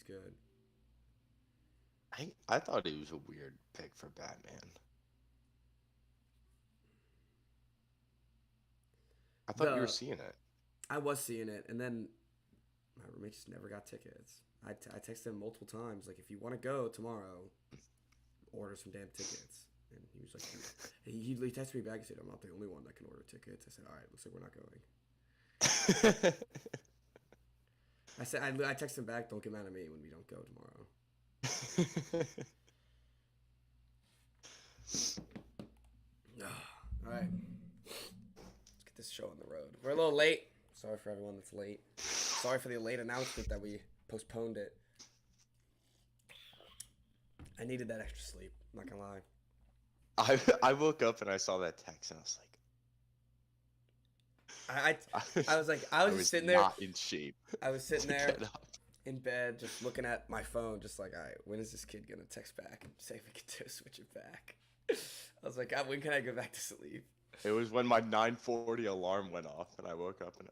good. I thought he was a weird pick for Batman. I thought you were The seeing it. I was seeing it, and then my roommate just never got tickets. I texted him multiple times, like, if you want to go tomorrow, order some damn tickets. And he was like, he texted me back and said, I'm not the only one that can order tickets. I said, all right, looks like we're not going. I texted him back, don't get mad at me when we don't go tomorrow. All right, let's get this show on the road. We're a little late. Sorry for everyone that's late. Sorry for the late announcement that we postponed it. I needed that extra sleep. I'm not gonna lie. I woke up and I saw that text and I was like, I was like, I was just sitting there. Not in shape. I was sitting to there get up. in bed, just looking at my phone, just like, all right, when is this kid gonna text back and say we can switch it back? I was like, when can I go back to sleep? It was when my 9:40 alarm went off and I woke up and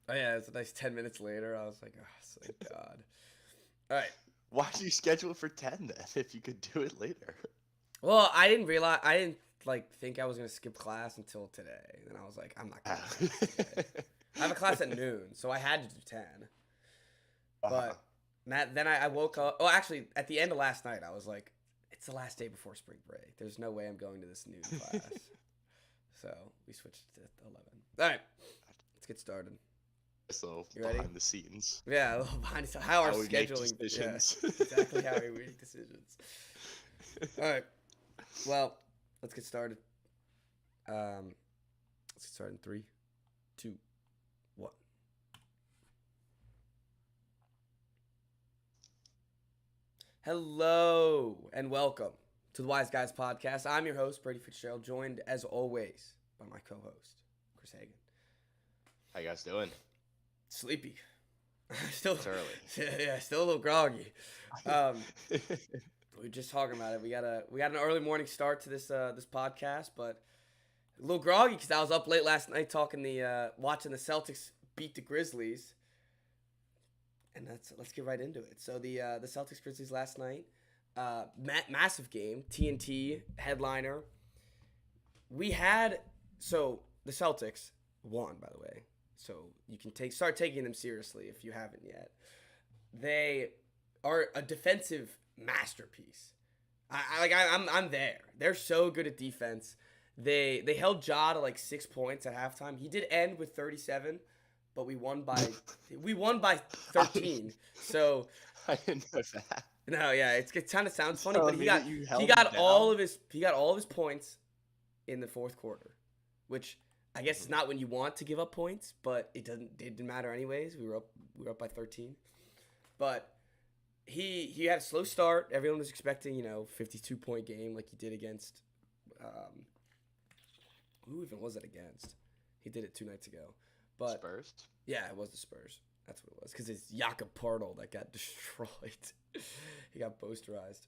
Oh yeah, it's a nice 10 minutes later. I was like, oh, thank God. All right. why did you schedule it for 10 then if you could do it later? Well, I didn't think I was gonna skip class until today, and then I was like, I'm not gonna. I have a class at noon, so I had to do 10. But then I woke up. Oh, actually, at the end of last night, I was like, it's the last day before spring break. There's no way I'm going to this noon class. So we switched to 11. All right, let's get started. So You ready? behind the scenes. Yeah, a little behind. So how our How we make scheduling? decisions. Yeah, exactly how we make decisions. All right. Well, let's get started. Let's get started in 3, 2, 1. Hello and welcome to the Wise Guys Podcast. I'm your host, Brady Fitzgerald, joined as always by my co-host, Chris Hagan. How you guys doing? Sleepy. Still It's early. Yeah, still a little groggy. We were just talking about it. We got an early morning start to this podcast, but a little groggy because I was up late last night watching the Celtics beat the Grizzlies. And let's get right into it. So the Celtics Grizzlies last night, massive game, TNT headliner. The Celtics won, by the way. So you can start taking them seriously if you haven't yet. They are a defensive masterpiece. I'm there. They're so good at defense. They held Ja to like 6 points at halftime. He did end with 37, but we won by 13. So I didn't know that. no, yeah, it kind of sounds funny, So but I he mean that you held got him all down? of his points in the fourth quarter, which I guess it's not when you want to give up points, but it didn't matter anyways. We were up by 13, but he had a slow start. Everyone was expecting 52-point game like he did against who even was it against? He did it 2 nights ago, but Spurs? yeah, it was the Spurs. That's what it was because it's Jakob Poeltl that got destroyed. He got posterized.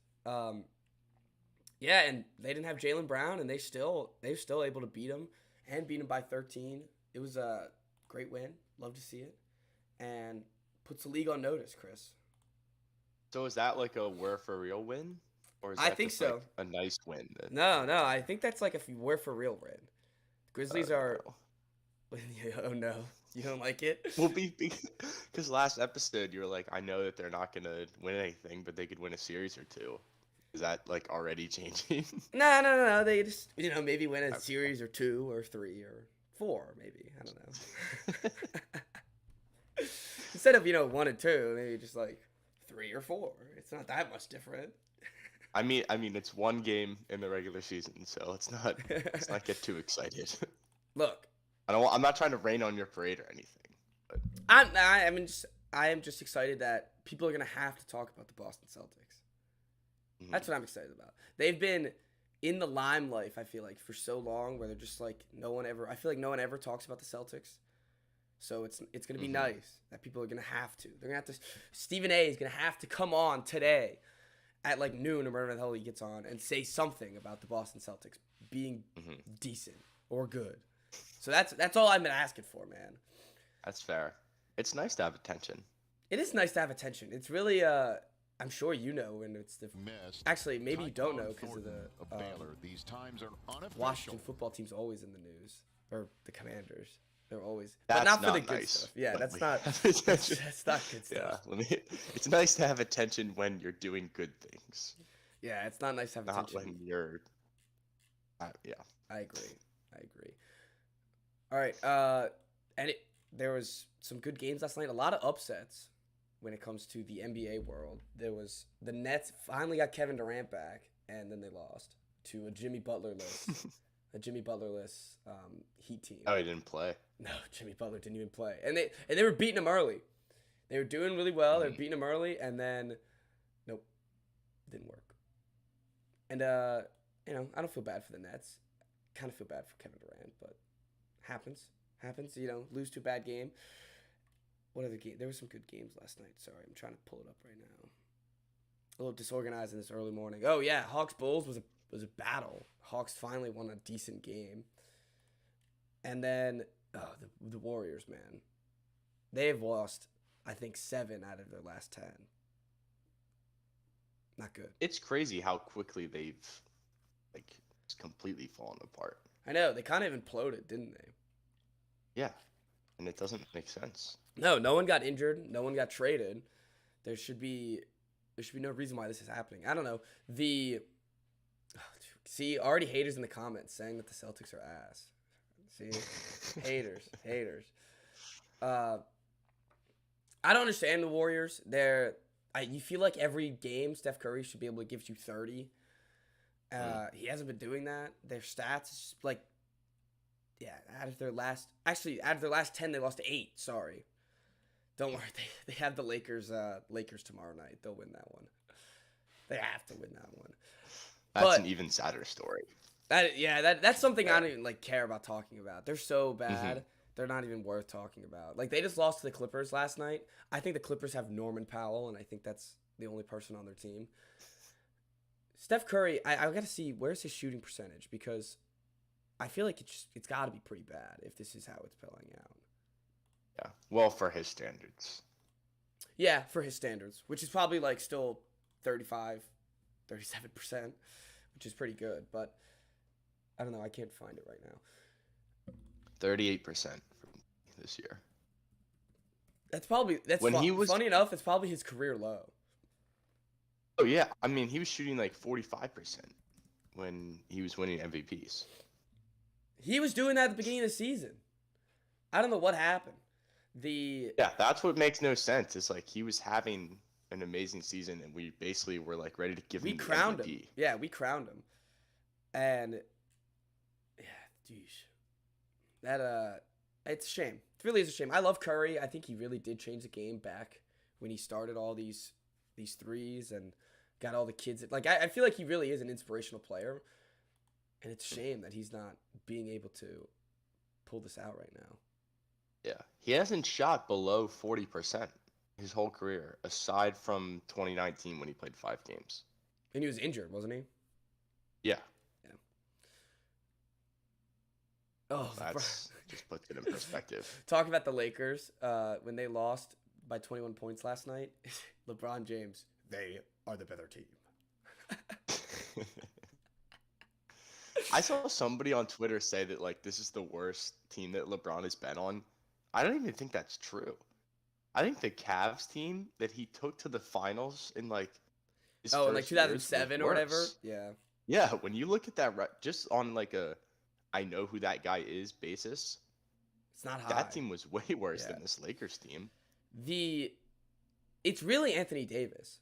Yeah, and they didn't have Jaylen Brown, and they were still able to beat him and beat him by 13. It was a great win. Love to see it, and puts the league on notice, Chris. So is that like a we're for real win? Or is I that think just so. like a nice win? No, I think that's like if you were for real win. Grizzlies are. No. Oh no, you don't like it? Well, because last episode you were like, I know that they're not gonna win anything, but they could win a series or two. Is that like already changing? No. They just maybe win a series or 2 or 3 or 4 maybe. I don't know. Instead of 1 and 2, maybe just like 3 or 4. It's not that much different. I mean, it's one game in the regular season, so let's not get too excited. Look, I'm not trying to rain on your parade or anything. But I am just excited that people are gonna have to talk about the Boston Celtics. That's what I'm excited about. They've been in the limelight, I feel like, for so long, where they're just like I feel like no one ever talks about the Celtics. So it's gonna be nice that people are gonna have to. They're gonna have to. Stephen A. is gonna have to come on today at like noon or whatever the hell he gets on and say something about the Boston Celtics being decent or good. So that's all I've been asking for, man. that's fair. It's nice to have attention. It is nice to have attention. It's really I'm sure you know, and it's the Missed. actually maybe you don't know because of Thornton the Baylor. These times are unofficial. Washington football team's always in the news, or the Commanders. They're always, That's but not for the not good nice. stuff. Yeah, But that's we not. have That's attention. not good Yeah, stuff. it's nice to have attention when you're doing good things, Yeah, it's not nice to have not attention. when you're. Yeah. I agree. I agree. All right. There was some good games last night. A lot of upsets when it comes to the NBA world. There was the Nets finally got Kevin Durant back, and then they lost to a Jimmy Butler-less Heat team. Oh, he didn't play. No, Jimmy Butler didn't even play, and they were beating him early. They were doing really well. They were beating him early, and then nope, didn't work. And I don't feel bad for the Nets. Kind of feel bad for Kevin Durant, but happens. Lose to a bad game. What other game? There were some good games last night. Sorry, I'm trying to pull it up right now. A little disorganized in this early morning. Oh yeah, Hawks Bulls was a battle. Hawks finally won a decent game. And then the Warriors, man. They've lost, I think, 7 out of their last 10. Not good. It's crazy how quickly they've just completely fallen apart. I know, they kind of imploded, didn't they? Yeah, and it doesn't make sense. No one got injured. No one got traded. There should be no reason why this is happening. I don't know. See, already haters in the comments saying that the Celtics are ass. See, haters. I don't understand the Warriors. You feel like every game Steph Curry should be able to give you 30. He hasn't been doing that. Their stats, out of their last 10, they lost 8. Sorry. Don't worry. They have the Lakers tomorrow night. They'll win that one. They have to win that one. That's an even sadder story. That's something I don't even care about talking about. They're so bad. They're not even worth talking about. They just lost to the Clippers last night. I think the Clippers have Norman Powell, and I think that's the only person on their team. Steph Curry, I got to see where's his shooting percentage, because I feel like it's got to be pretty bad if this is how it's playing out. Yeah, well, for his standards. Yeah, for his standards, which is probably still 35, 37%, which is pretty good. But I don't know. I can't find it right now. 38% this year. Funny enough, it's probably his career low. Oh yeah, I mean he was shooting 45% when he was winning MVPs. He was doing that at the beginning of the season. I don't know what happened. Yeah, that's what makes no sense. It's he was having an amazing season, and we basically were ready to give him the MVP. We crowned him. Yeah, we crowned him. And it's a shame. It really is a shame. I love Curry. I think he really did change the game back when he started all these threes and got all the kids. I feel like he really is an inspirational player, and it's a shame that he's not being able to pull this out right now. Yeah, he hasn't shot below 40% his whole career, aside from 2019 when he played 5 games. And he was injured, wasn't he? Yeah. Oh, that's just puts it in perspective. Talk about the Lakers when they lost by 21 points last night. LeBron James, they are the better team. I saw somebody on Twitter say that this is the worst team that LeBron has been on. I don't even think that's true. I think the Cavs team that he took to the finals in his first 2007 or whatever. worse. Yeah. Yeah, when you look at that just on a I know who that guy is basis, it's not high. That team was way worse than this Lakers team. It's really Anthony Davis.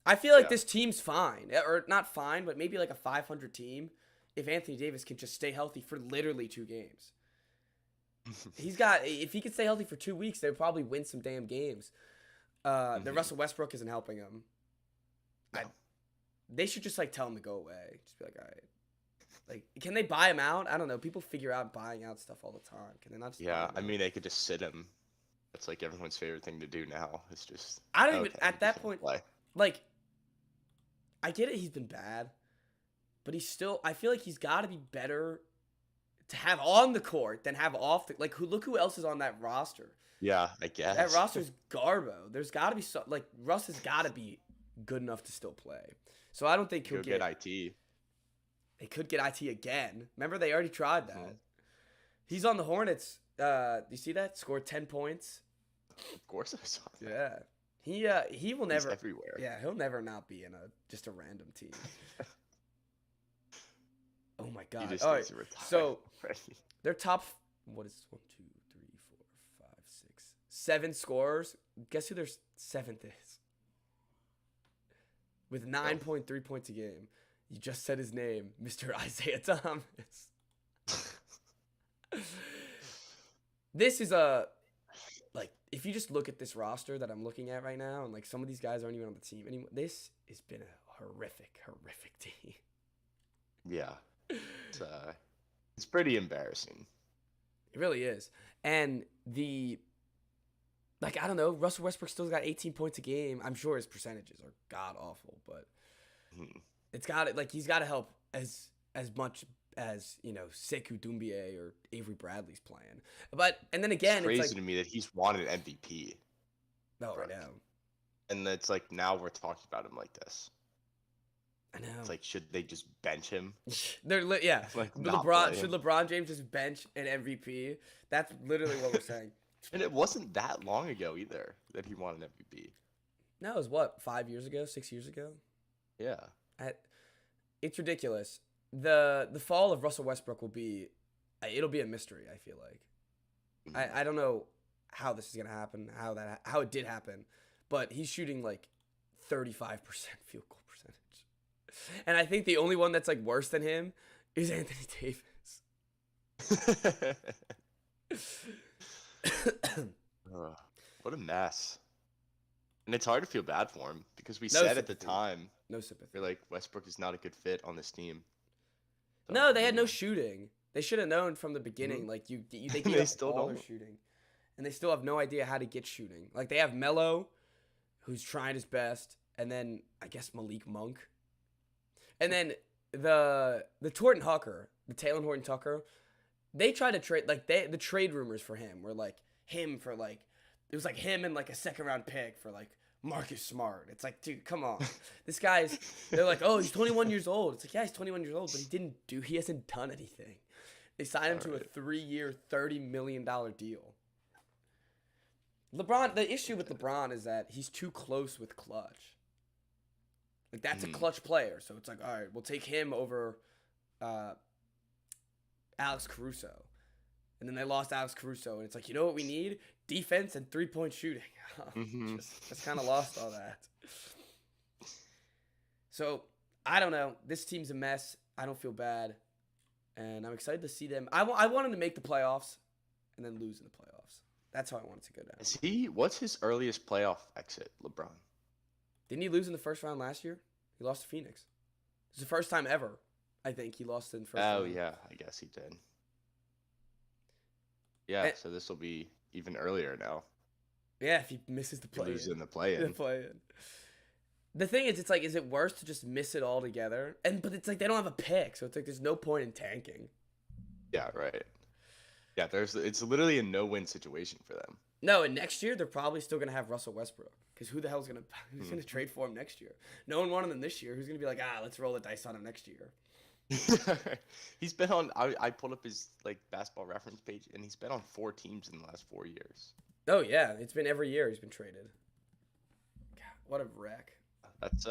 I feel like this team's fine, or not fine, but maybe a 500 team if Anthony Davis can just stay healthy for literally 2 games. If he could stay healthy for 2 weeks, they'd probably win some damn games. The Russell Westbrook isn't helping him. No. They should just tell him to go away. Just be all right. Can they buy him out? I don't know. People figure out buying out stuff all the time. Can they not just buy him out? They could just sit him. That's everyone's favorite thing to do now. It's just I don't even at that point play. I get it, he's been bad, but I feel like he's got to be better to have on the court than have off the look who else is on that roster. Yeah, I guess. That roster's garbo. There's got to be Russ has got to be good enough to still play. So I don't think he'll Go get IT. They could get IT again. Remember, they already tried that. Mhm. He's on the Hornets. Do you see that? Scored 10 points. Of course I saw that. Yeah. He will He's never. everywhere. Yeah, he'll never not be in just a random team. Oh my He God. just All needs right. to retire. So already. their top. What is 1, 2, 3, 4, 5, 6, 7 scorers? Guess who their seventh is? With 9.3 points a game. You just said his name, Mr. Isaiah Thomas. This is if you just look at this roster that I'm looking at right now, and like some of these guys aren't even on the team anymore. This has been a horrific team. Yeah. It's pretty embarrassing. It really is. And I don't know, Russell Westbrook still got 18 points a game. I'm sure his percentages are god awful, but it's got it. Like, he's got to help as much as, Sekou Doumbia or Avery Bradley's playing. And then again, It's crazy it's to me that he's won an MVP. oh, I know. And it's like now we're talking about him like this. I know. It's like, should they just bench him? Yeah. Like, But not play should him. LeBron James just bench an MVP? That's literally what we're saying. And it wasn't that long ago either that he won an MVP. No, it was what, 5 years ago, 6 years ago? Yeah. It's ridiculous. The fall of Russell Westbrook it'll be a mystery, I feel like. I don't know how this is gonna happen, how it did happen, but he's shooting like 35% field goal percentage. And I think the only one that's like worse than him is Anthony Davis. What a mess. And it's hard to feel bad for him because we No said at the sympathy. time, No sympathy. we're like, Westbrook is not a good fit on this team. So, No, they had no shooting. They should have known from the beginning. Like they They gave up still all their don't. shooting, and they still have no idea how to get shooting. Like they have Melo, who's trying his best, and then I guess Malik Monk, and then the Taylor Horton Tucker. They tried to trade the trade rumors for him were like him for like it was like him and like a second round pick for like Marcus Smart. It's like, dude, come on. They're like, oh, he's 21 years old. It's like, yeah, he's 21 years old, but he hasn't done anything. They signed him to a 3-year, $30 million deal. The issue with LeBron is that he's too close with clutch. Like, that's a clutch player. So it's like, all right, we'll take him over Alex Caruso. And then they lost Alex Caruso. And it's like, you know what we need? Defense and three-point shooting. Just kind of lost all that. So, I don't know. This team's a mess. I don't feel bad. And I'm excited to see them. I want them to make the playoffs and then lose in the playoffs. That's how I want it to go down. What's his earliest playoff exit, LeBron? Didn't he lose in the first round last year? He lost to Phoenix. It's the first time ever, I think, he lost in the first round. Oh, yeah, I guess he did. Yeah, so this will be even earlier now. Yeah, if he misses the He play. loses in the play-in. The thing is, it's like, is it worse to just miss it all together? But it's like they don't have a pick, so it's like there's no point in tanking. Yeah, right. Yeah, it's literally a no-win situation for them. No, and next year they're probably still gonna have Russell Westbrook because who's gonna trade for him next year? No one wanted him this year. Who's gonna be like, let's roll the dice on him next year? He's been on. I pulled up his basketball reference page, and he's been on 4 teams in the last 4 years. Oh yeah, it's been every year he's been traded. God, what a wreck. That's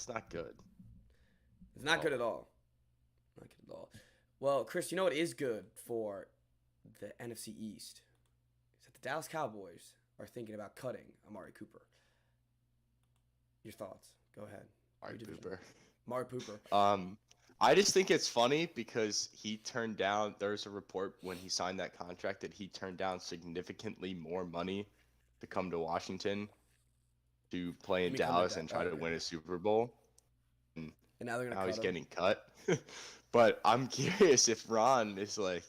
not good. It's not good at all. Not good at all. Well, Chris, you know what is good for the NFC East? Is that the Dallas Cowboys are thinking about cutting Amari Cooper. Your thoughts? Go ahead. Amari Cooper. I just think it's funny because he turned down. There's a report when he signed that contract that he turned down significantly more money to come to Washington to play in Dallas and try to win a Super Bowl. And now they're he's getting cut. But I'm curious if Ron is like,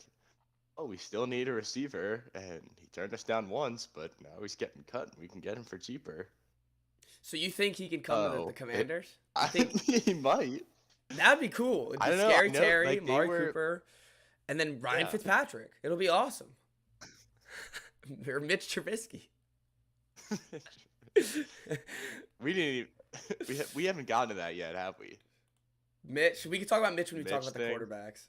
oh, we still need a receiver, and he turned us down once, but now he's getting cut, and we can get him for cheaper. So you think he can come to the Commanders? I think he might. That'd be cool. It'd be I don't know. Scary Terry, like, Amari Cooper, and then Ryan Fitzpatrick. It'll be awesome. Or Mitch Trubisky. We didn't we haven't gotten to that yet, have we? Mitch, we can talk about Mitch when we talk Mitch about thing? the quarterbacks.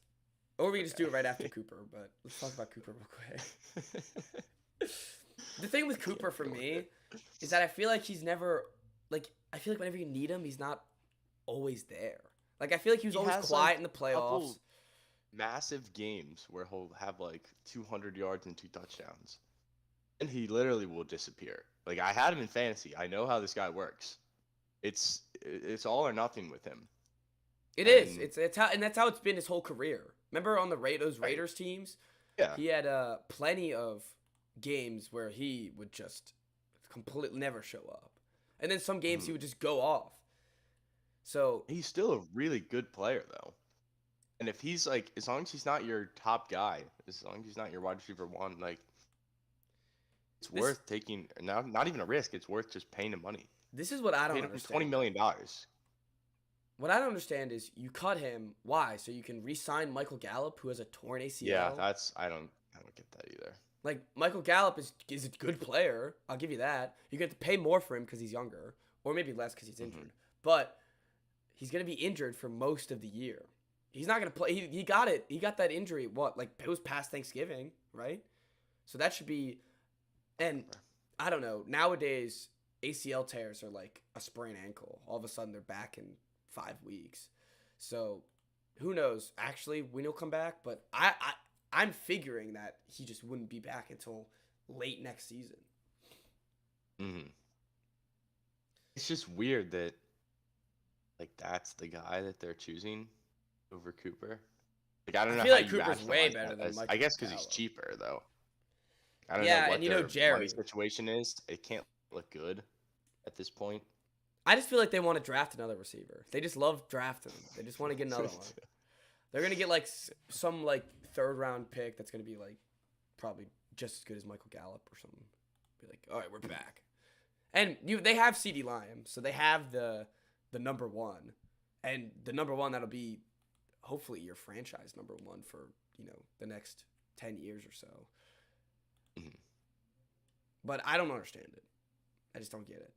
Or we can just do it right after Cooper, but let's talk about Cooper real quick. The thing with Cooper for me is that I feel like he's never, like, I feel like whenever you need him, he's not always there. Like, I feel like he was always has, quiet like, in the couple playoffs. massive games where he'll have like 200 yards and 2 touchdowns, and he literally will disappear. Like, I had him in fantasy. I know how this guy works. It's all or nothing with him. It is. And- It's how, and that's how it's been his whole career. Remember on those Right. Raiders teams, Yeah. he had plenty of games where he would just completely never show up, and then some games he would just go off. So He's still a really good player though. And if he's like, as long as he's not your top guy, as long as he's not your wide receiver one, like, it's This- worth taking. Not even a risk. It's worth just paying him money. this is what I don't Paid him understand. $20 million. What I don't understand is you cut him. Why? So you can re-sign Michael Gallup, who has a torn ACL. Yeah, I don't get that either. Like, Michael Gallup is a good player. I'll give you that. You get to pay more for him because he's younger, or maybe less because he's injured. But he's gonna be injured for most of the year. He's not gonna play. He got it. He got that injury. What? Like, it was past Thanksgiving, right? So that should be. And I don't know. Nowadays, ACL tears are like a sprained ankle. All of a sudden, they're back in 5 weeks. So who knows? Actually, when he'll come back, but I'm figuring that he just wouldn't be back until late next season. It's just weird that, like, that's the guy that they're choosing over Cooper. Like, I don't I know feel how like you Cooper's way rationalize better that than as- Michael I guess because he's Gallup. cheaper though. I don't Yeah, know what and you know their Jerry. money situation is. It can't look good at this point. I just feel like they want to draft another receiver. They just love drafting. They just want to get another one. They're gonna get like some like 3rd round pick that's gonna be like probably just as good as Michael Gallup or something. Be like, all right, we're back. And they have CD Lamb, so they have the number one, and the number one that'll be hopefully your franchise number one for the next 10 years or so. But I don't understand it. I just don't get it.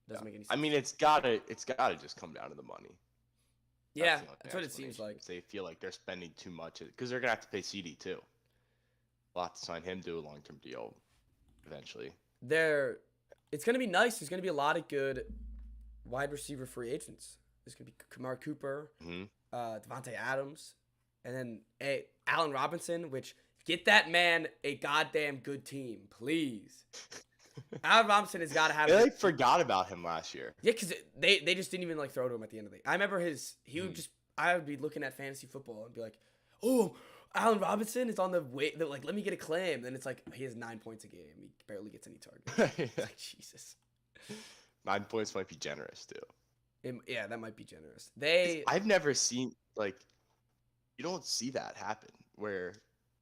Doesn't make any sense. I mean, it's gotta just come down to the money. yeah, the only that's what it seems explanation. like. They feel like they're spending too much because they're gonna have to pay CD too. We'll have to sign him to a long-term deal eventually. It's going to be nice. There's going to be a lot of good wide receiver free agents. There's going to be Kamar Cooper, Devontae Adams, and then Allen Robinson, which get that man a goddamn good team, please. Allen Robinson has got to have. They forgot about him last year. Yeah, because they just didn't even like throw to him at the end of the. I remember he would just. I would be looking at fantasy football and be like, oh, Allen Robinson is on the way. Like, let me get a claim. Then it's like he has 9 points a game. He barely gets any targets. It's like, Jesus. 9 points might be generous too. Yeah, that might be generous. I've never seen, like, you don't see that happen where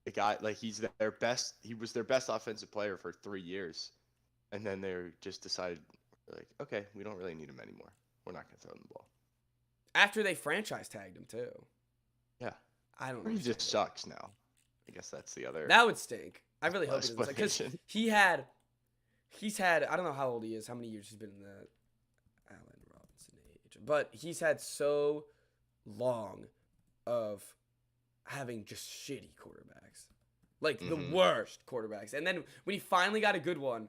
a guy, like, he was their best offensive player for 3 years, and then they just decided, like, okay, we don't really need him anymore. We're not going to throw him the ball. After they franchise tagged him too. Yeah. I don't know. He just sucks now. I guess that's the other. That would stink. I really hope he doesn't. Because explanation. he's had, I don't know how old he is, how many years he's been in the Allen Robinson age, but he's had so long of having just shitty quarterbacks. Like, the worst quarterbacks. And then when he finally got a good one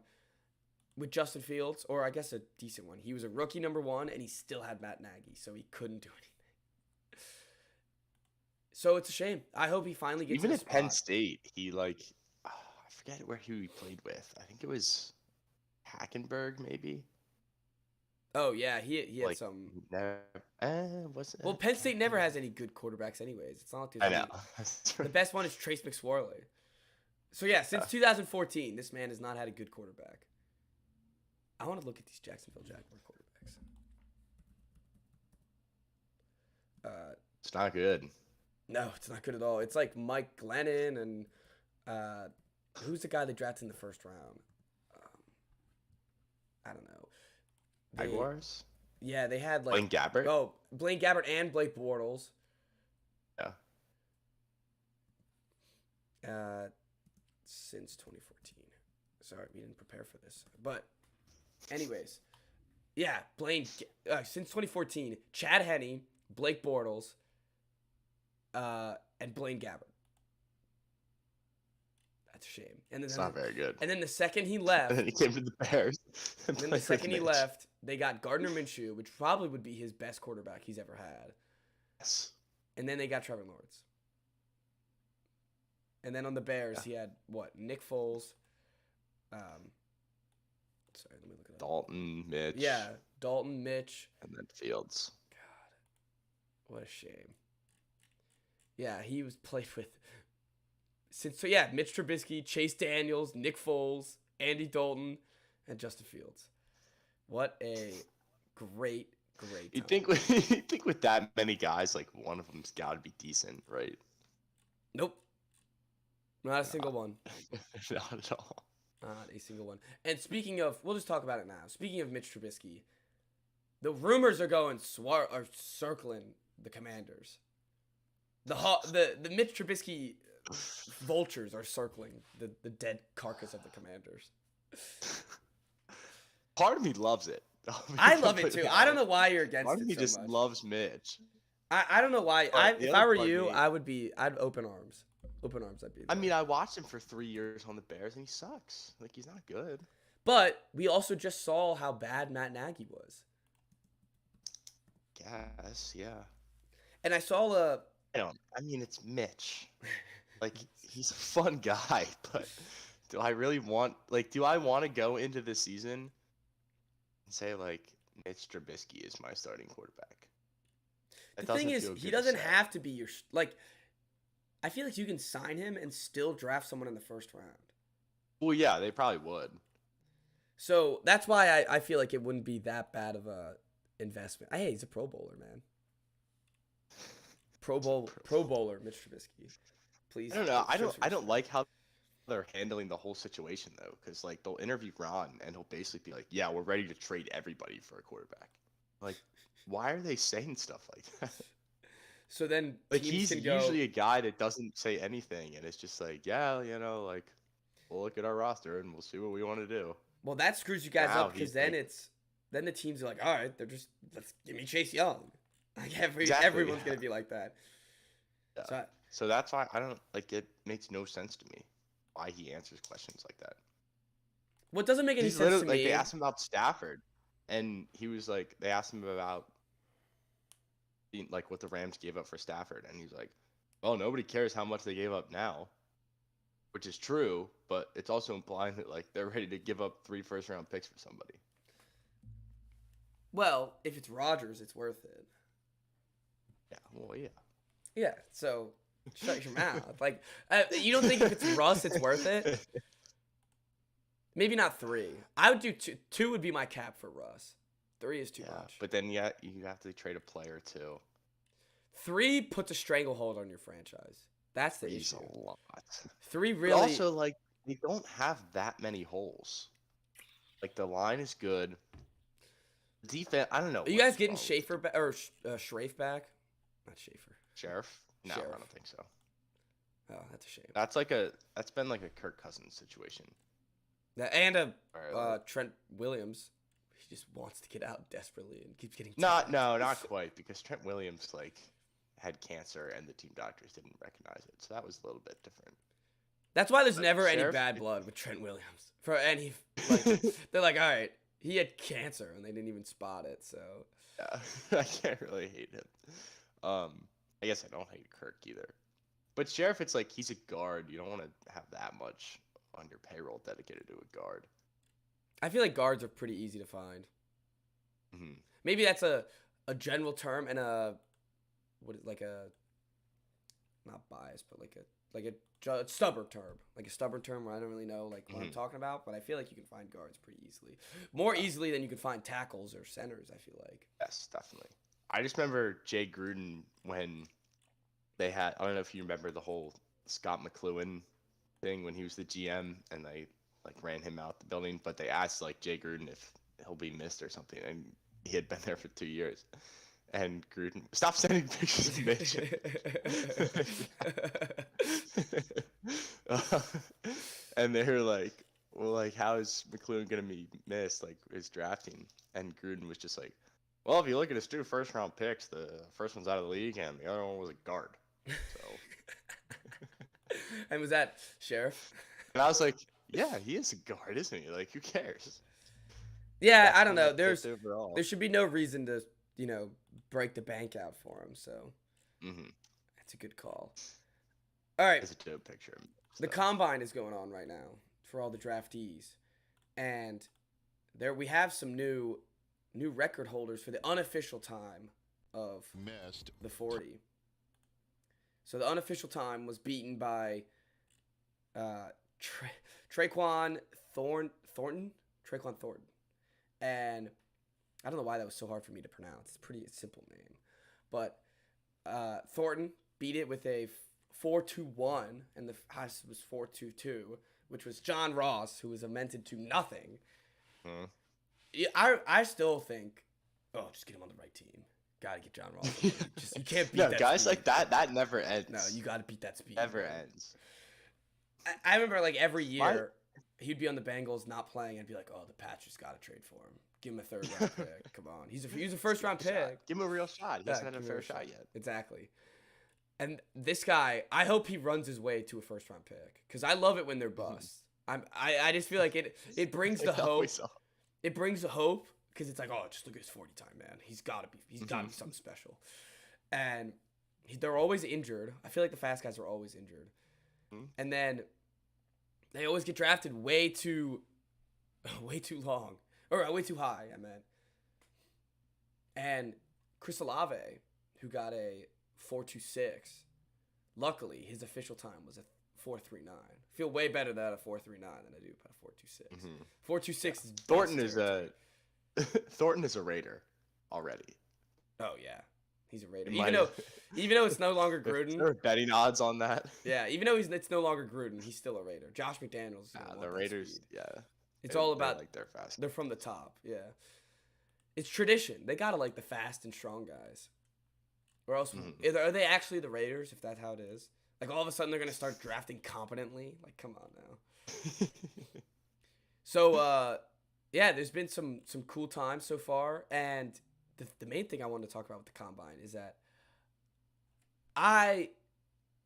with Justin Fields, or I guess a decent one, he was a rookie number 1, and he still had Matt Nagy, so he couldn't do anything. So it's a shame. I hope he finally gets Even a at spot. Penn State, he, like, I forget who he played with. I think it was Hackenberg, maybe. Oh, yeah, he had Like, some. Was it? Well, Penn State never has any good quarterbacks anyways. It's not like I there's know. any- The best one is Trace McSorley. So, yeah, since 2014, this man has not had a good quarterback. I want to look at these Jacksonville Jaguar quarterbacks. It's not good. No, it's not good at all. It's like Mike Glennon and who's the guy they drafted in the first round? I don't know. Jaguars? Yeah, they had like Blaine Gabbert? Oh, Blaine Gabbert and Blake Bortles. Yeah. Since 2014. Sorry, we didn't prepare for this. But anyways, Yeah, since 2014, Chad Henne, Blake Bortles, and Blaine Gabbert. That's a shame. It's not very good. And then the second he left, And then he came to the Bears. and then the second he left, they got Gardner Minshew, which probably would be his best quarterback he's ever had. Yes. And then they got Trevor Lawrence. And then on the Bears, he had Nick Foles. Sorry, let me look it up. Dalton, Mitch. Yeah, Dalton, Mitch. And then Fields. God, what a shame. Yeah, he was played with. Mitch Trubisky, Chase Daniels, Nick Foles, Andy Dalton, and Justin Fields. What a great time. You think with that many guys, like one of them's got to be decent, right? Nope. Not a single one. Not at all. Not a single one. And speaking of, we'll just talk about it now. Speaking of Mitch Trubisky, the rumors are are circling the Commanders. The Mitch Trubisky vultures are circling the dead carcass of the Commanders. Part of me loves it. I love it too. I don't know why you're against it. Part of me so just much. loves Mitch. I don't know why. If I were you, I'd open arms. Open arms, I'd be there. I mean, I watched him for 3 years on the Bears, and he sucks. Like, he's not good. But we also just saw how bad Matt Nagy was. Guess, yeah. And I saw I mean, it's Mitch. Like, he's a fun guy, but do I want to go into this season and say, like, Mitch Trubisky is my starting quarterback? The thing is, he doesn't have to be your I feel like you can sign him and still draft someone in the first round. Well, yeah, they probably would. So that's why I feel like it wouldn't be that bad of a investment. Hey, he's a Pro Bowler, man. Pro Bowler, Mitch Trubisky. Please. I don't know. I don't like how they're handling the whole situation though, because like they'll interview Ron and he'll basically be like, "Yeah, we're ready to trade everybody for a quarterback." Like, why are they saying stuff like that? So then, like he's usually a guy that doesn't say anything, and it's just like, yeah, like we'll look at our roster and we'll see what we want to do. Well, that screws you guys up because then then the teams are like, all right, let's give me Chase Young. Like everyone's gonna be like that. Yeah. So that's why I don't like it. Makes no sense to me why he answers questions like that. What doesn't make any sense to me? Like they asked him about Stafford, and he was like, they asked him about like what the Rams gave up for Stafford, and he's like, well, nobody cares how much they gave up now, which is true, but it's also implying that like they're ready to give up 3 first-round picks for somebody. Well, if it's Rodgers, it's worth it. Yeah, well, yeah. Yeah, so shut your mouth. Like, you don't think if it's Russ, it's worth it? Maybe not 3. I would do 2. 2 would be my cap for Russ. 3 is too much. But then you have to trade a player too. 3 puts a stranglehold on your franchise. That's the issue. A lot. 3 really. But also, like, they don't have that many holes. Like, the line is good. Defense, I don't know. Are you guys getting Schaefer back or Schrafe back? Not Schaefer. Sheriff? No, Sheriff. I don't think so. Oh, that's a shame. That's been like a Kirk Cousins situation. And Trent Williams. He just wants to get out desperately and keeps getting not quite, because Trent Williams like had cancer and the team doctors didn't recognize it, so that was a little bit different. That's why there's never any bad blood with Trent Williams. They're like, all right, he had cancer and they didn't even spot it, so yeah, I can't really hate him. I guess I don't hate Kirk either. But Sheriff, it's like he's a guard. You don't want to have that much on your payroll dedicated to a guard. I feel like guards are pretty easy to find. Mm-hmm. Maybe that's a general term and not bias, but like a stubborn term. Like a stubborn term where I don't really know what I'm talking about, but I feel like you can find guards pretty easily. More easily than you can find tackles or centers, I feel like. Yes, definitely. I just remember Jay Gruden when they had, I don't know if you remember the whole Scott McLuhan thing when he was the GM and they ran him out the building, but they asked Jay Gruden if he'll be missed or something, and he had been there for 2 years. And Gruden, stop sending pictures of Mitch. And they were like, well, like, how is McLuhan gonna be missed? Like, his drafting, and Gruden was just like, well, if you look at his 2 first-round picks, the first one's out of the league, and the other one was a guard. So, And was that Sheriff? and I was like, yeah, he is a guard, isn't he? Like, who cares? Yeah, That's I don't the know. fifth overall. There should be no reason to, break the bank out for him. So that's a good call. All right. It's a dope picture. The combine is going on right now for all the draftees, and there we have some new record holders for the unofficial time of Missed. the 40. So the unofficial time was beaten by Traquan Thornton, and I don't know why that was so hard for me to pronounce. It's a pretty simple name, but Thornton beat it with a 4.21, and the highest was 4.22, which was John Ross, who was amended to nothing. Yeah, I still think, just get him on the right team. Gotta get John Ross. You can't beat that guys speed. like that never ends. No, you gotta beat that speed. Never man. ends. I remember like every year he'd be on the Bengals not playing. I'd be like, the Patriots gotta trade for him. Give him a 3rd round pick. Come on, he's a first round pick. Give him a real shot. He hasn't had a give him fair shot yet. Exactly. And this guy, I hope he runs his way to a 1st round pick because I love it when they're busts. I just feel like it brings the hope. It brings the hope because it's like, just look at his 40 time, man. He's gotta be something special. And they're always injured. I feel like the fast guys are always injured. And then they always get drafted way too long. Or way too high, I meant. And Chris Olave, who got a 4.26, luckily his official time was a 4.39. I feel way better about a 4.39 than I do about a 4.26. 4.26 is Thornton is Thornton is a Raider already. Oh yeah, he's a Raider. Even though it's no longer Gruden. There are betting odds on that. Yeah, even though it's no longer Gruden, he's still a Raider. Josh McDaniels. The Raiders, It's all about like they're fast. They're from the top. Yeah, it's tradition. They gotta like the fast and strong guys, or else are they actually the Raiders? If that's how it is, like all of a sudden they're gonna start drafting competently. Like, come on now. So there's been some cool times so far, and the main thing I wanted to talk about with the combine is that I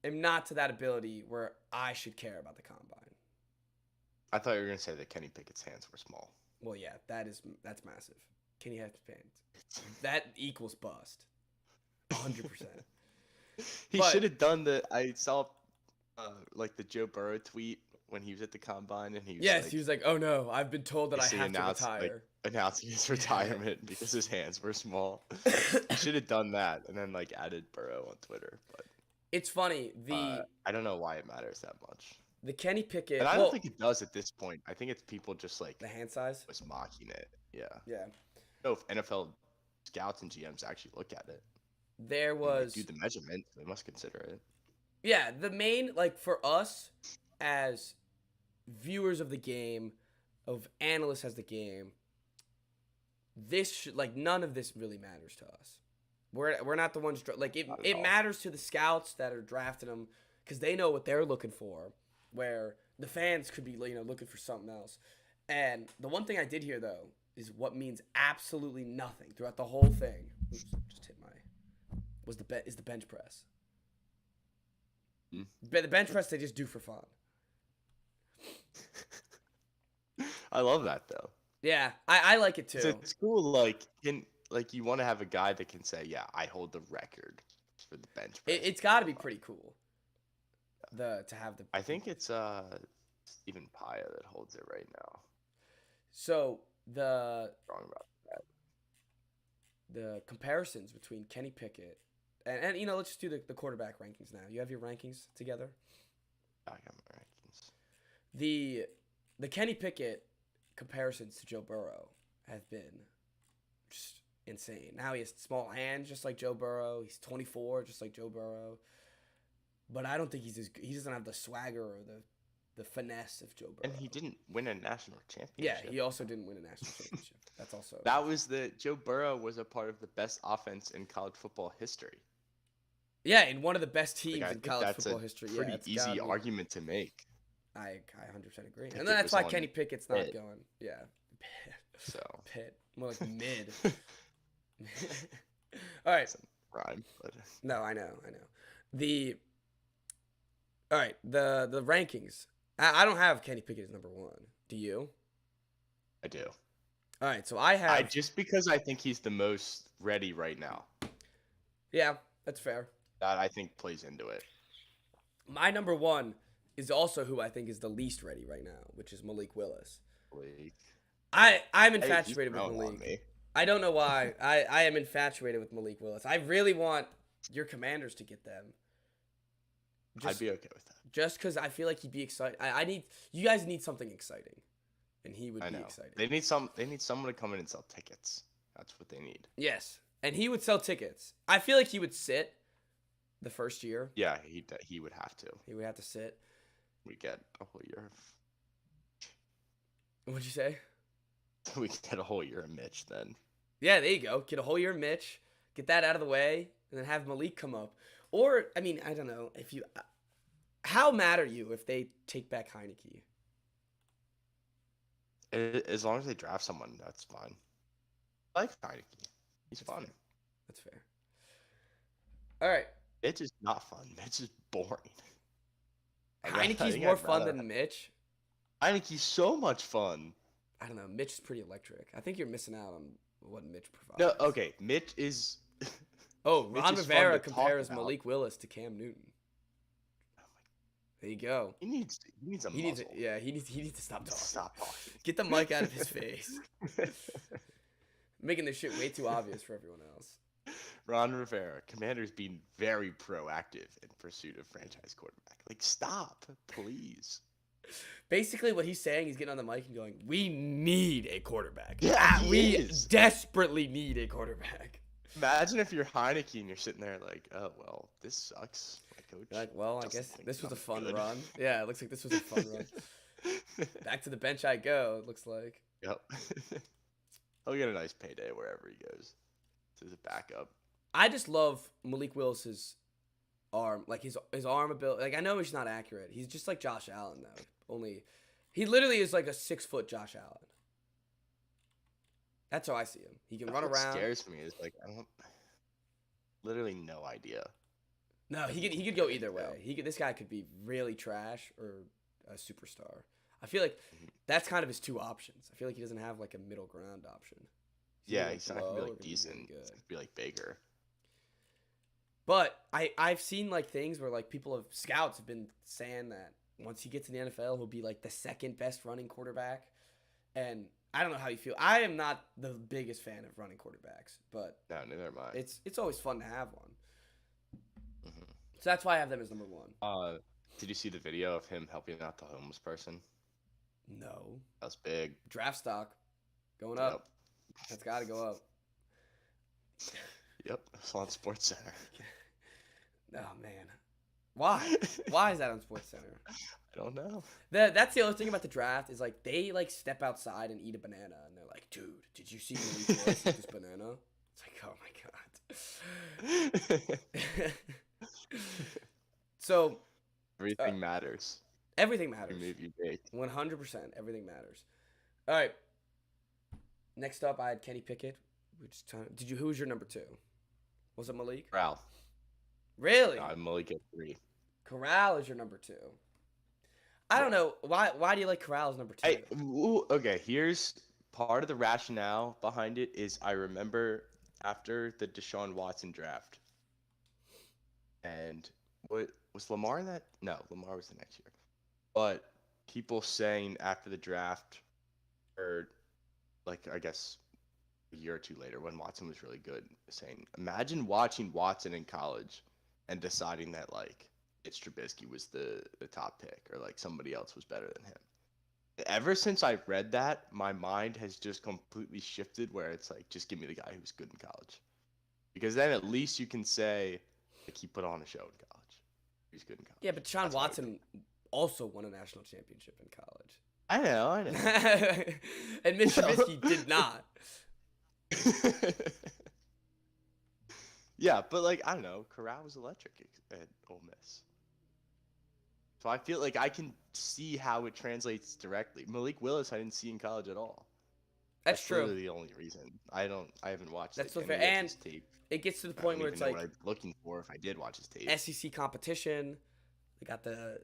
am not to that ability where I should care about the combine. I thought you were gonna say that Kenny Pickett's hands were small. Well, yeah, that's massive. Kenny has hands. That equals bust. 100%. He should have done I saw like the Joe Burrow tweet when he was at the combine, and he was like, oh no, I've been told that I have to retire. Announcing his retirement because his hands were small. He should have done that and then like added Burrow on Twitter. But it's funny. I don't know why it matters that much. The Kenny Pickett. And I don't think it does at this point. I think it's people just like the hand size was mocking it. Yeah. Yeah. I don't know if NFL scouts and GMs actually look at it. There was do the measurement. They must consider it. Yeah. The main for us as viewers of the game, of analysts as the game, this none of this really matters to us. We're not the ones it matters to the scouts that are drafting them because they know what they're looking for, where the fans could be looking for something else. And the one thing I did hear though is what means absolutely nothing throughout the whole thing. Oops, just hit is the bench press. The bench press they just do for fun. I love that though. Yeah, I like it too. It's cool. You want to have a guy that can say, "Yeah, I hold the record for the bench press." It's got to be pretty cool. To have the. I think it's Stephen Paya that holds it right now. So the Wrong about that. The comparisons between Kenny Pickett and let's just do the quarterback rankings now. You have your rankings together? I got my rankings. The Kenny Pickett comparisons to Joe Burrow have been just insane. Now he has small hands just like Joe Burrow. He's 24 just like Joe Burrow. But I don't think he doesn't have the swagger or the finesse of Joe Burrow. And he didn't win a national championship. Yeah, he also didn't win a national championship. That's also. That was Joe Burrow was a part of the best offense in college football history. Yeah, in one of the best teams in college football history. Pretty easy argument to make. I 100% agree. Pickett And that's was why on Kenny Pickett's not Pitt. going. Yeah. So Pitt. More like mid. All right. rhyme, but No, I know. All right, the rankings. I don't have Kenny Pickett as number 1. Do you? I do. All right, so I have. Just because I think he's the most ready right now. Yeah, that's fair. That I think plays into it. My number 1 is also who I think is the least ready right now, which is Malik Willis. I'm infatuated with Malik. I don't know why. I am infatuated with Malik Willis. I really want your Commanders to get them. I'd be okay with that. Just because I feel like he'd be excited. You guys need something exciting, and he would be excited. They need someone to come in and sell tickets. That's what they need. Yes, and he would sell tickets. I feel like he would sit the first year. Yeah, he would have to. He would have to sit. We get a whole year. What'd you say? We get a whole year of Mitch then. Yeah, there you go. Get a whole year of Mitch. Get that out of the way, and then have Malik come up. Or, I mean, I don't know. How mad are you if they take back Heineke? As long as they draft someone, that's fine. I like Heineke. He's fun. Fair. That's fair. All right. Mitch is not fun. Mitch is boring. Heineke's more fun than Mitch. Heineke's so much fun. I don't know. Mitch is pretty electric. I think you're missing out on what Mitch provides. No, okay. Mitch is... Oh, Mitch Ron is Rivera fun to talk compares about. Malik Willis to Cam Newton. There you go. He needs a He muzzle. needs to stop talking. Stop talking. Get the mic out of his face. Making this shit way too obvious for everyone else. Ron Rivera, Commanders being very proactive in pursuit of franchise quarterback. Like, stop, please. Basically, what he's saying, he's getting on the mic and going, "We need a quarterback. Yeah, we is. desperately need a quarterback." Imagine if you're Heineke and you're sitting there like, oh, well, this sucks. My coach. You're like, well, I doesn't guess think this was a I'm fun good." run. Yeah, it looks like this was a fun run. Back to the bench I go, it looks like. Yep. He'll get a nice payday wherever he goes. As a backup. I just love Malik Willis's arm, like his arm ability. Like, I know he's not accurate. He's just like Josh Allen, though. Only he literally is like a 6-foot Josh Allen. That's how I see him. He can run What around. scares me is like literally no idea. No, he could go either way. This guy could be really trash or a superstar. I feel like that's kind of his 2 options. I feel like he doesn't have like a middle ground option. Yeah, he's not gonna be low or like decent. really good. He's gonna be like Baker. But I've seen like things where like scouts have been saying that once he gets in the NFL, he'll be like the 2nd best running quarterback. And I don't know how you feel. I am not the biggest fan of running quarterbacks, but No, neither am I. it's always fun to have one. So that's why I have them as number 1. Did you see the video of him helping out the homeless person? No. That was big. Draft stock going up. That's got to go up. Yep. It's on Sports Center. Oh, man. Why? Why is that on Sports Center? I don't know. That's the other thing about the draft is like they like step outside and eat a banana and they're like, dude, did you see Malik Willis eat this banana? It's like, oh my god. So Everything matters. everything matters. Every move you make. 100%. Everything matters. All right. Next up, I had Kenny Pickett. Who was your number 2? Was it Malik? Corral. Really? I'm Malik at 3. Corral is your number 2. I don't know. Why do you like Corral as number 2? Okay, here's part of the rationale behind it is I remember after the Deshaun Watson draft, and what was Lamar in that? No, Lamar was the next year. But people saying after the draft, or like I guess a year or 2 later when Watson was really good, saying, imagine watching Watson in college and deciding that like Mitch Trubisky was the top pick or like somebody else was better than him. Ever since I read that, my mind has just completely shifted where it's like, just give me the guy who's good in college. Because then at least you can say, like, he put on a show in college. He's good in college. Yeah, but Deshaun Watson also won a national championship in college. I know. And Mitch Trubisky did not. Yeah, but like, I don't know. Corral was electric at Ole Miss. So I feel like I can see how it translates directly. Malik Willis, I didn't see in college at all. That's true. Literally the only reason. I haven't watched That's like, so any fair. of And his tape. it gets to the I point don't where even it's know like what I'm looking for if I did watch his tape. SEC competition. They got the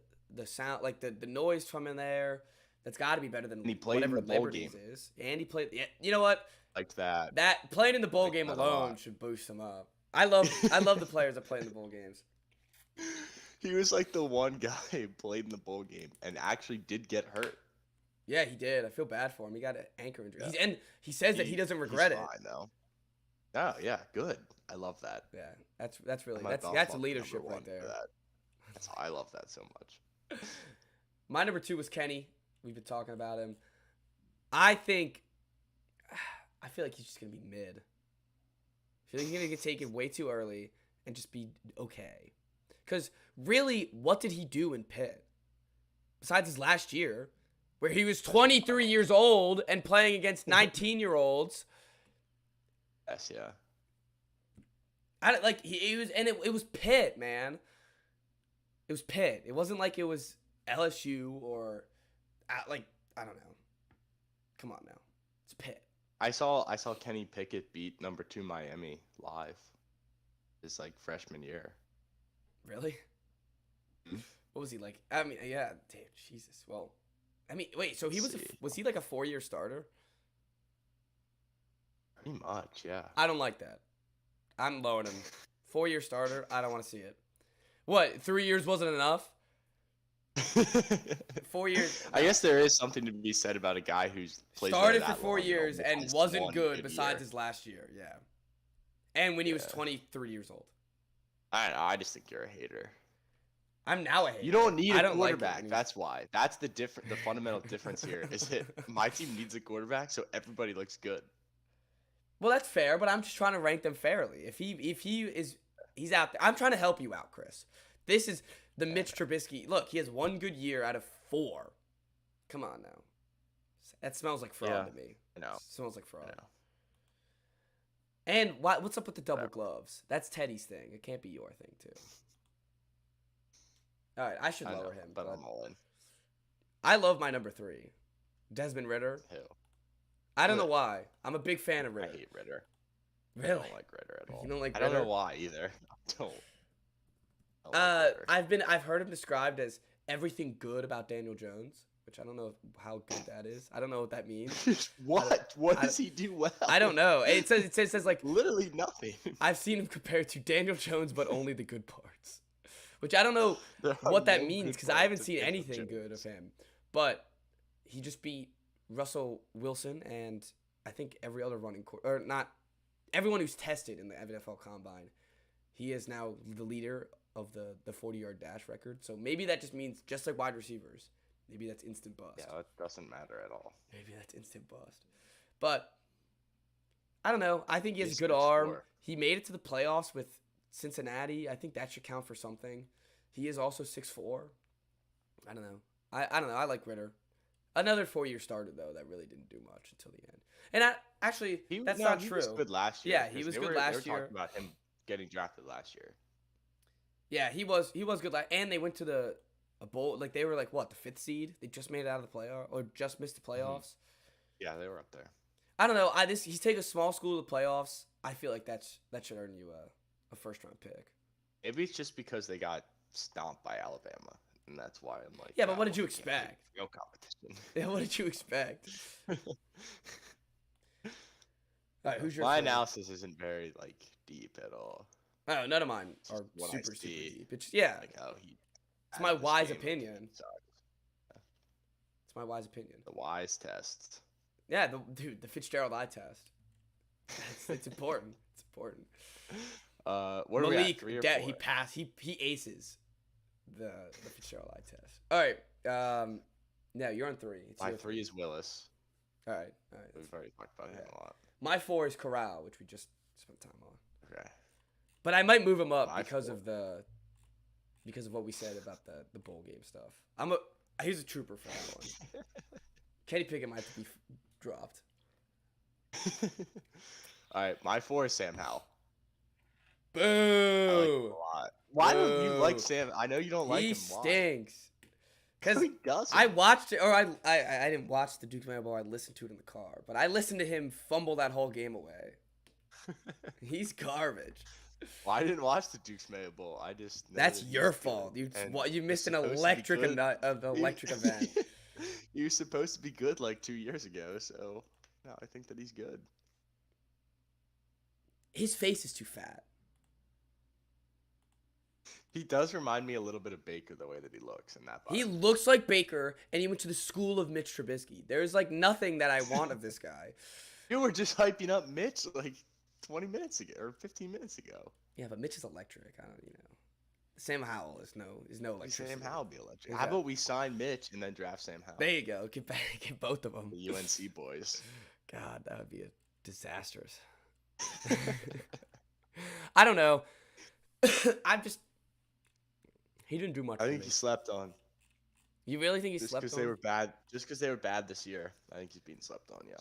sound, like the noise from in there. That's got to be better than And he played in whatever the bowl Liberties game. is. And he played. Yeah, you know what? Like that. That playing in the bowl Like game that a alone lot. should boost him up. I love the players that play in the bowl games. He was like the one guy who played in the bowl game and actually did get hurt. Yeah, he did. I feel bad for him. He got an ankle injury. Yeah. And he says that he doesn't regret he's it. Fine, though. Oh yeah, good. I love that. Yeah, that's really My that's belt leadership number right one for there. that. I love that so much. My number 2 was Kenny. We've been talking about him. I feel like he's just gonna be mid. I feel like he's gonna get taken way too early and just be okay. Because really, what did he do in Pitt? Besides his last year, where he was 23 years old and playing against 19-year-olds. Yes, yeah. It was Pitt, man. It was Pitt. It wasn't like it was LSU or I don't know. Come on now, it's Pitt. I saw Kenny Pickett beat number 2 Miami live. His like freshman year. Really? Hmm? What was he like? I mean, yeah, damn, Jesus. Well, I mean, wait. So he was he like a 4-year starter? Pretty much, yeah. I don't like that. I'm lowering him. 4-year starter. I don't want to see it. What? 3 years wasn't enough? 4 years. I guess there is something to be said about a guy who's played Started for 4 years and wasn't good besides his last year. Yeah. And when he was 23 years old. I don't know. I just think you're a hater. I'm now a hater. You don't need a I don't like it quarterback. when he's- That's why. That's the fundamental difference here is that my team needs a quarterback so everybody looks good. Well, that's fair, but I'm just trying to rank them fairly. He's out there. I'm trying to help you out, Chris. This is the Mitch Trubisky. Look, he has 1 good year out of 4. Come on now. That smells like fraud to me. I know. Smells like fraud. I know. And what's up with the double gloves? That's Teddy's thing. It can't be your thing, too. All right, I should I lower know, him. but I'm all in. I love my number 3, Desmond Ritter. Who? I don't know why. I'm a big fan of I Ritter. hate Ritter. Really? I don't like Ritter at all. You don't like I don't know Ritter? why either. I don't. I like Ritter. I've heard him described as everything good about Daniel Jones, which I don't know how good that is. I don't know what that means. What? What does he do well? I don't know. It says like Literally nothing. I've seen him compared to Daniel Jones, but only the good parts. Which I don't know There are what that no means good because I haven't parts of seen Daniel anything good Jones. of him. But he just beat Russell Wilson and I think every other or not everyone who's tested in the NFL Combine. He is now the leader of the 40-yard dash record. So maybe that just means just like wide receivers. Maybe that's instant bust. Yeah, it doesn't matter at all. Maybe that's instant bust. But I don't know. I think he has He's a good a good arm. scorer. He made it to the playoffs with Cincinnati. I think that should count for something. He is also 6'4". I don't know. I don't know. I like Ritter. Another 4-year starter, though, that really didn't do much until the end. And that's not he true. was good last year. Yeah, he was They good were last year. talking about him getting drafted last year. Yeah, he was good. And they went to a bowl. Like, they were like, what, the 5th seed? They just made it out of the playoff or just missed the playoffs. Yeah, they were up there. I don't know. He's taking a small school to the playoffs. I feel like that should earn you a first-round pick. Maybe it's just because they got stomped by Alabama, and that's why I'm like. Yeah, but what "Nah, did you we can't do expect? No competition. Yeah, what did you expect? All right, who's your My third? analysis isn't very like deep at all. Oh, none of mine are Just what I super see. deep. It's yeah, Like how he. it's my had this wise game opinion. sucked. It's my wise opinion. The wise test. Yeah, the Fitzgerald eye test. It's important. It's important. What are we at? 3 or 4? He passed. He aces the Fitzgerald eye test. All right. Yeah, you're on 3. It's My your 3 is Willis. All right. We've already talked about him Okay. a lot. My 4 is Corral, which we just spent time on. Okay. But I might move him up My because 4. of what we said about the bowl game stuff. He's a trooper for that one. Kenny Pickett might have to be dropped. All right, my 4 is Sam Howell. Boo! I like him a lot. Why don't you like Boo. Sam? I know you don't like He him. Why? stinks. Because he doesn't. I watched it, or I didn't watch the Duke Mayo Bowl. I listened to it in the car, but I listened to him fumble that whole game away. He's garbage. Well, I didn't watch the Duke's Mayo Bowl. I just know That's that your he's fault. good, and You missed an he's supposed to be electric good. electric event. He was supposed to be good like 2 years ago, so no, I think that he's good. His face is too fat. He does remind me a little bit of Baker the way that he looks in that. He body. looks like Baker, and he went to the school of Mitch Trubisky. There's like nothing that I want of this guy. You were just hyping up Mitch like 20 minutes ago or 15 minutes ago. Yeah, but Mitch is electric. I don't, Sam Howell is no electricity. Sam Howell be electric. Is How that- about we sign Mitch and then draft Sam Howell? There you go. Get both of them. The UNC boys. God, that would be a disastrous. I don't know. He didn't do much. I for think me. he slept on. You really think he Just slept because on? they were bad. Just because they were bad this year. I think he's being slept on. Yeah.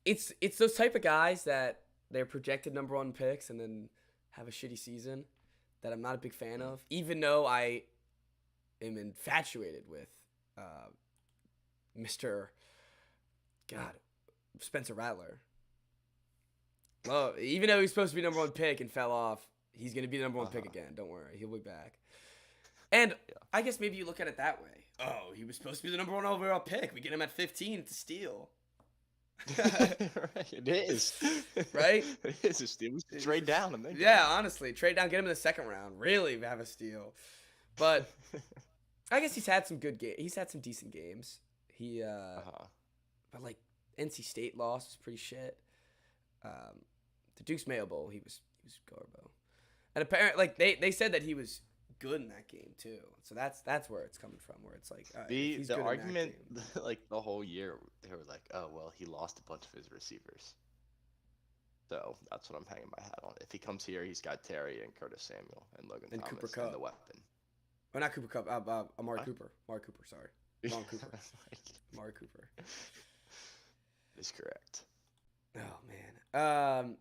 It's those type of guys that they're projected number 1 picks and then have a shitty season that I'm not a big fan of. Even though I am infatuated with Mr. God, Spencer Rattler. Well, even though he's supposed to be number 1 pick and fell off, he's gonna be the number 1 pick again. Don't worry, he'll be back. And I guess maybe you look at it that way. Oh, he was supposed to be the number 1 overall pick. We get him at 15. It's a steal. Right, it is. Right? It is a steal. We should trade down and then. Yeah, honestly, trade down, get him in the 2nd round. Really have a steal. But I guess he's had some good games. He's had some decent games. He but like NC State loss was pretty shit. The Duke's Mayo Bowl, he was garbo. And apparently, like they said that he was good in that game too. So that's where it's coming from. Where it's like he's the good in that argument game. like the whole year they were like, oh well, he lost a bunch of his receivers. So that's what I'm hanging my hat on. If he comes here, he's got Terry and Curtis Samuel and Logan And Thomas Cooper Kupp. and the weapon. Or not Cooper Kupp. Amari Huh? Cooper. Amari Cooper. Sorry, Wrong Cooper. Amari Cooper. Is correct. Oh man.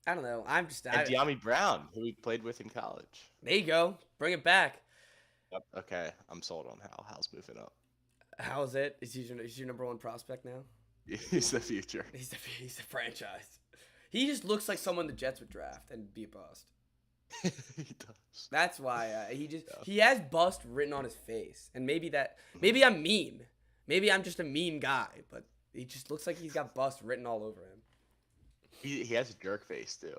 I don't know. I'm just. And De'Ami Brown, who we played with in college. There you go. Bring it back. Yep. Okay, I'm sold on Hal. Hal's moving up. How is it? Is he your number 1 prospect now? He's the future. He's the franchise. He just looks like someone the Jets would draft and be a bust. He does. That's why he has bust written on his face, and maybe I'm mean. Maybe I'm just a mean guy, but he just looks like he's got bust written all over him. He has a jerk face too.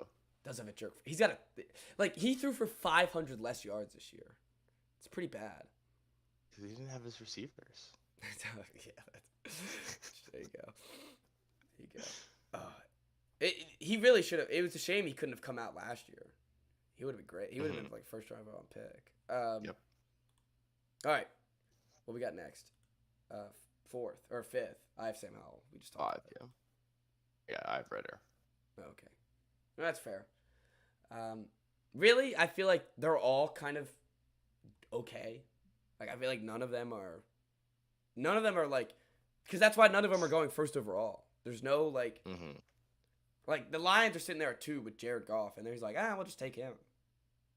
Does have a jerk. He's got he threw for 500 less yards this year. It's pretty bad. Because he didn't have his receivers. Yeah, there you go. He really should have. It was a shame he couldn't have come out last year. He would have been great. He would have been like 1st round pick. Yep. All right. What we got next? 4th or 5th. I have Sam Howell. We just talked 5, about it. yeah. Yeah, I have Ritter. Okay. No, that's fair. Really, I feel like they're all kind of okay. Like, I feel like none of them are like, because that's why none of them are going 1st overall. There's no like, like the Lions are sitting there at 2 with Jared Goff, and he's like, we'll just take him.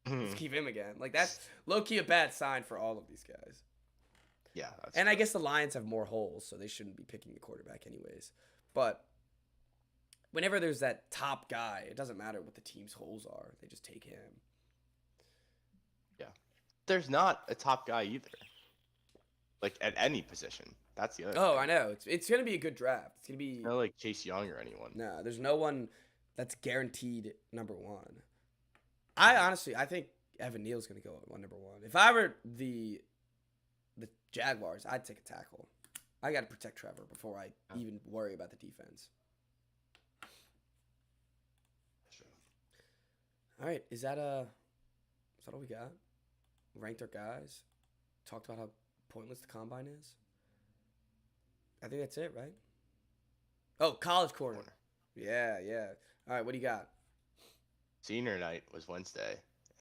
Let's keep him again. Like, that's low key a bad sign for all of these guys. Yeah. And I guess the Lions have more holes, so they shouldn't be picking the quarterback anyways. But whenever there's that top guy, it doesn't matter what the team's holes are. They just take him. Yeah. There's not a top guy either. Like, at any position. That's the other Oh, thing. I know. It's going to be a good draft. It's going to be... No, like Chase Young or anyone. No, there's no one that's guaranteed number 1. I think Evan Neal's going to go on number 1. If I were the Jaguars, I'd take a tackle. I got to protect Trevor before I even worry about the defense. Sure. All right, is that all we got? Ranked our guys. Talked about how pointless the combine is. I think that's it, right? Oh, college corner. Yeah. All right, what do you got? Senior night was Wednesday,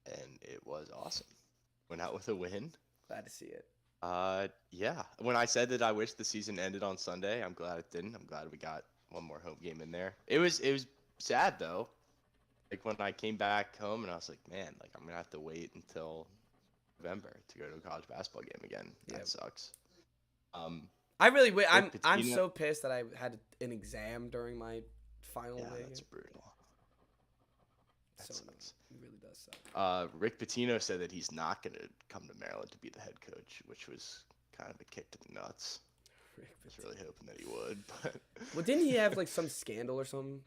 and it was awesome. Went out with a win. Glad to see it. Yeah. When I said that I wish the season ended on Sunday, I'm glad it didn't. I'm glad we got one more home game in there. It was sad though. Like when I came back home and I was like, man, like I'm gonna have to wait until November to go to a college basketball game again. Yeah. That sucks. I really wish. I'm Pitino- so pissed that I had an exam during my final Yeah, day. that's brutal. That So sucks. it really does suck. Rick Pitino said that he's not going to come to Maryland to be the head coach, which was kind of a kick to the nuts. I was really hoping that he would, but Well, didn't he have like some scandal or something?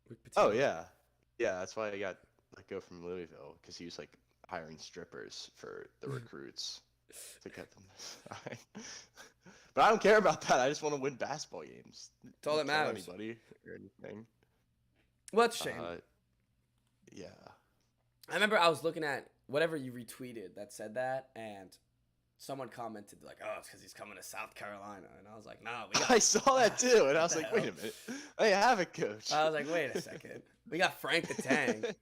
Rick Pitino? oh yeah, that's why he got let go from Louisville because he was like hiring strippers for the recruits to get them to sign. But I don't care about that. I just want to win basketball games. It's all that Don't kill matters. Anybody or anything? Well, that's a shame. Yeah. I remember I was looking at whatever you retweeted that said that, and someone commented like, "Oh, it's because he's coming to South Carolina," and I was like, "No, we got." I saw that too, and I was the like, wait a hell? minute. They have a coach. I was like, "Wait a second, we got Frank the Tank."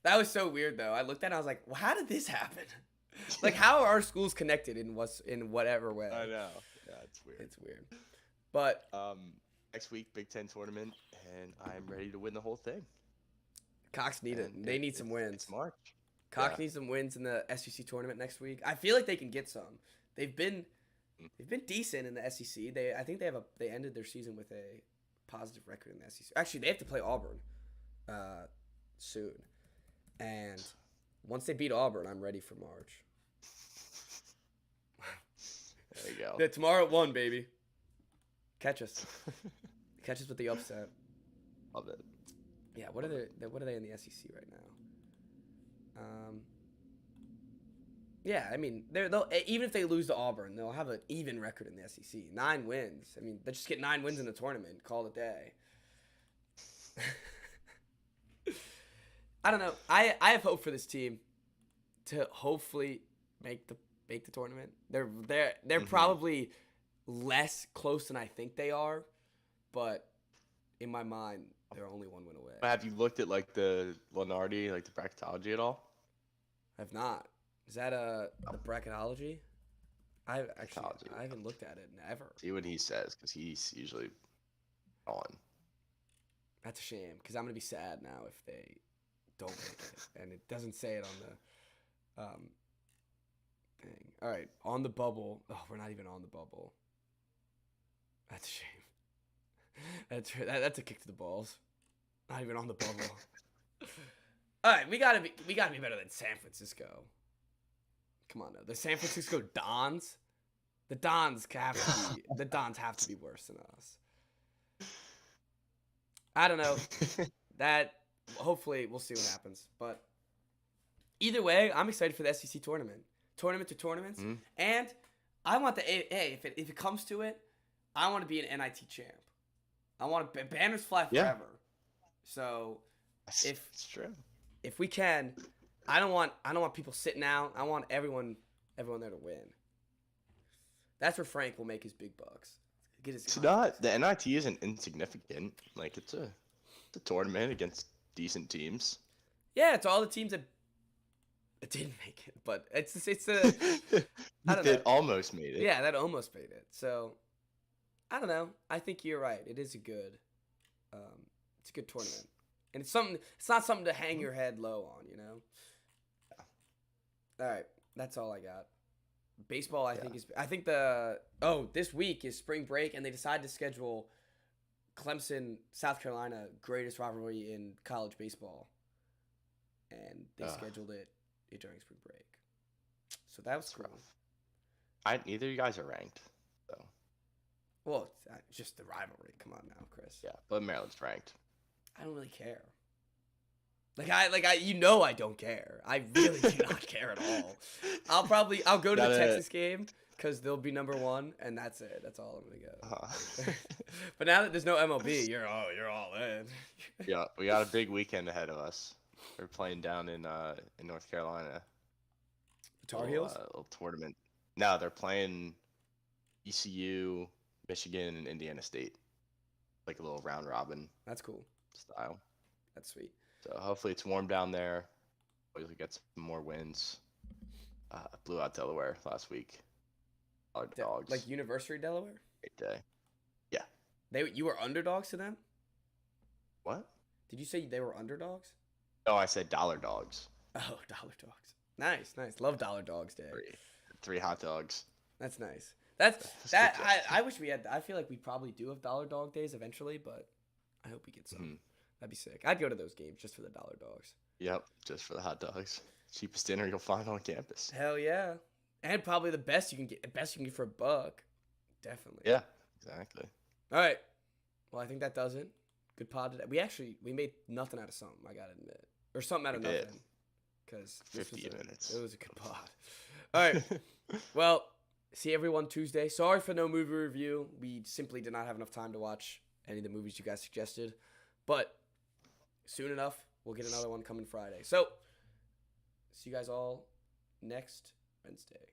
That was so weird, though. I looked at it, and I was like, well, "How did this happen? Like, how are our schools connected in whatever way?" I know. Yeah, it's weird. It's weird, but Next week, Big Ten tournament, and I'm ready to win the whole thing. Cox need it. And They need some wins. It's March. Cox Yeah. needs some wins in the SEC tournament next week. I feel like they can get some. They've been decent in the SEC. I think they ended their season with a positive record in the SEC. Actually, they have to play Auburn soon. And once they beat Auburn, I'm ready for March. There you go. Yeah, tomorrow at 1, baby. Catch us. Catch us with the upset. Love it. Yeah, what are they in the SEC right now? Yeah, I mean, they'll even if they lose to Auburn, they'll have an even record in the SEC. 9 wins. I mean, they'll just get 9 wins in the tournament. Call it a day. I don't know. I have hope for this team to hopefully make the tournament. They're probably less close than I think they are, but in my mind, they're only 1 win away. Have you looked at like the Lenardi, like the bracketology at all? I've not. Is that the bracketology? I haven't looked at it ever. See what he says, because he's usually on. That's a shame, because I'm gonna be sad now if they don't make it, and it doesn't say it on the thing. All right, on the bubble. Oh, we're not even on the bubble. That's a shame. That's a kick to the balls. Not even on the bubble. All right, we gotta be better than San Francisco. Come on, now. The San Francisco Dons. The Dons have to be worse than us. I don't know. That hopefully we'll see what happens. But either way, I'm excited for the SEC tournament. Tournament to tournaments, and I want if it comes to it, I want to be an NIT champ. I want banners fly forever. Yeah. So It's true. if we can, I don't want people sitting out. I want everyone there to win. That's where Frank will make his big bucks. Get his It's not. The NIT isn't insignificant. Like it's a tournament against decent teams. Yeah, it's all the teams that didn't make it, but it's I don't know. It almost made it. Yeah, that almost made it. So I don't know. I think you're right. It is a good tournament, and it's something. It's not something to hang your head low on, you know. All right, that's all I got. Baseball, I think this week is spring break, and they decided to schedule Clemson, South Carolina, greatest rivalry in college baseball, and they scheduled it during spring break. So that was cool. Rough. Neither of you guys are ranked, so. Well, it's just the rivalry. Come on now, Chris. Yeah, but Maryland's ranked. I don't really care. I don't care. I really do not care at all. I'll go to the Texas game because they'll be number 1, and that's it. That's all I'm gonna go. But now that there's no MLB, you're all in. Yeah, we got a big weekend ahead of us. We're playing down in North Carolina. Tar Heels? A little tournament. No, they're playing ECU, Michigan, and Indiana State. Like a little round robin That's cool. style. That's sweet. So hopefully it's warm down there. Hopefully we get some more wins. Blew out Delaware last week. Our dogs. Like University of Delaware? Great day. Yeah. You were underdogs to them? What? Did you say they were underdogs? Oh, I said dollar dogs. Oh, dollar dogs. Nice. Love Dollar Dogs Day. Three hot dogs. That's nice. That's That good. I wish we had. I feel like we probably do have Dollar Dog Days eventually, but I hope we get some. Mhm. That'd be sick. I'd go to those games just for the Dollar Dogs. Yep, just for the hot dogs. Cheapest dinner you'll find on campus. Hell yeah, and probably the best you can get. Best you can get for $1. Definitely. Yeah, exactly. All right. Well, I think that does it. Good pod today. We made nothing out of something. I gotta admit, or something out of We did. nothing. Because 50 minutes. It was a good pod. All right. Well, see everyone Tuesday. Sorry for no movie review. We simply did not have enough time to watch any of the movies you guys suggested. But soon enough, we'll get another one coming Friday. So, see you guys all next Wednesday.